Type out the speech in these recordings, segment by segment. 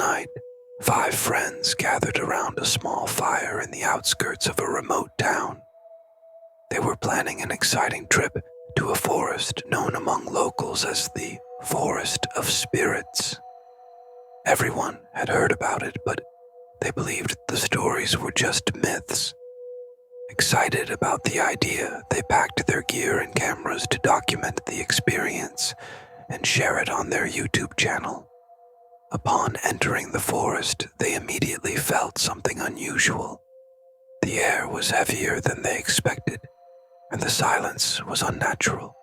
night, 5 friends gathered around a small fire in the outskirts of a remote town. They were planning an exciting trip to a forest known among locals as the Forest of Spirits. Everyone had heard about it, but they believed the stories were just myths. Excited about the idea, they packed their gear and cameras to document the experience and share it on their YouTube channel. Upon entering the forest, they immediately felt something unusual. The air was heavier than they expected, and the silence was unnatural,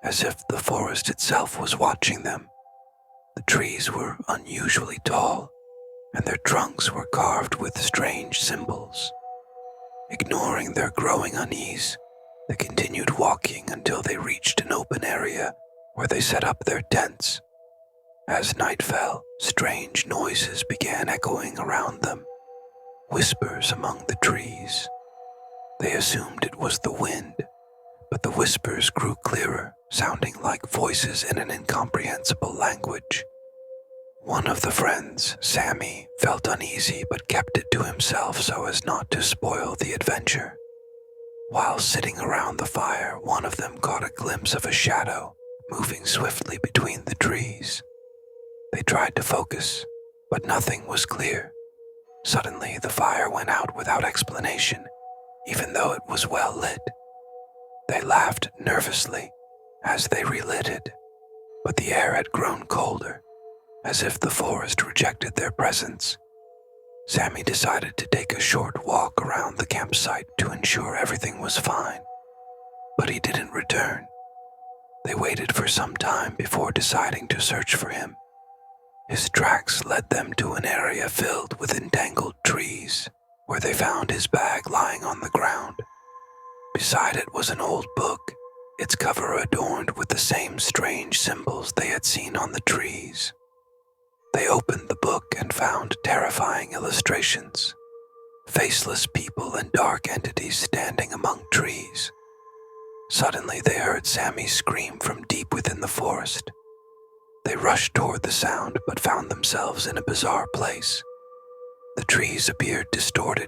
as if the forest itself was watching them. The trees were unusually tall, and their trunks were carved with strange symbols. Ignoring their growing unease, they continued walking until they reached an open area where they set up their tents. As night fell, strange noises began echoing around them, whispers among the trees. They assumed it was the wind, but the whispers grew clearer, sounding like voices in an incomprehensible language. One of the friends, Sammy, felt uneasy but kept it to himself so as not to spoil the adventure. While sitting around the fire, one of them caught a glimpse of a shadow moving swiftly between the trees. They tried to focus, but nothing was clear. Suddenly, the fire went out without explanation, even though it was well lit. They laughed nervously as they relit it, but the air had grown colder, as if the forest rejected their presence. Sammy decided to take a short walk around the campsite to ensure everything was fine, but he didn't return. They waited for some time before deciding to search for him. His tracks led them to an area filled with entangled trees, where they found his bag lying on the ground. Beside it was an old book, its cover adorned with the same strange symbols they had seen on the trees. They opened the book and found terrifying illustrations, faceless people and dark entities standing among trees. Suddenly they heard Sammy scream from deep within the forest. They rushed toward the sound but found themselves in a bizarre place. The trees appeared distorted,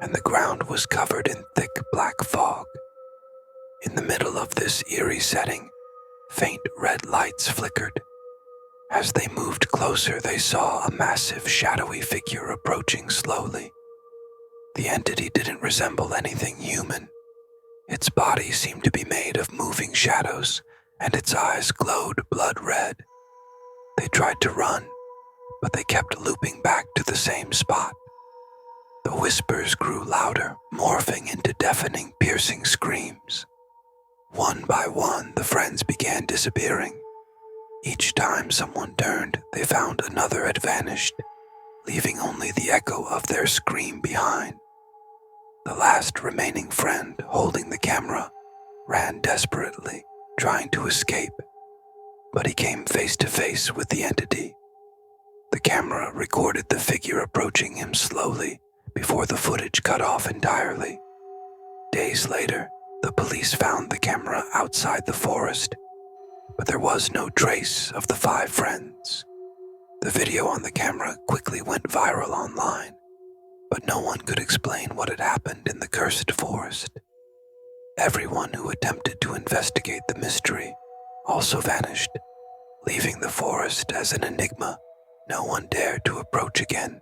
and the ground was covered in thick black fog. In the middle of this eerie setting, faint red lights flickered. As they moved closer, they saw a massive, shadowy figure approaching slowly. The entity didn't resemble anything human. Its body seemed to be made of moving shadows, and its eyes glowed blood red. They tried to run, but they kept looping back to the same spot. The whispers grew louder, morphing into deafening, piercing screams. One by one, the friends began disappearing. Each time someone turned, they found another had vanished, leaving only the echo of their scream behind. The last remaining friend, holding the camera, ran desperately, trying to escape, but he came face to face with the entity. The camera recorded the figure approaching him slowly before the footage cut off entirely. Days later, the police found the camera outside the forest, but there was no trace of the 5 friends. The video on the camera quickly went viral online, but no one could explain what had happened in the cursed forest. Everyone who attempted to investigate the mystery also vanished, leaving the forest as an enigma no one dared to approach again.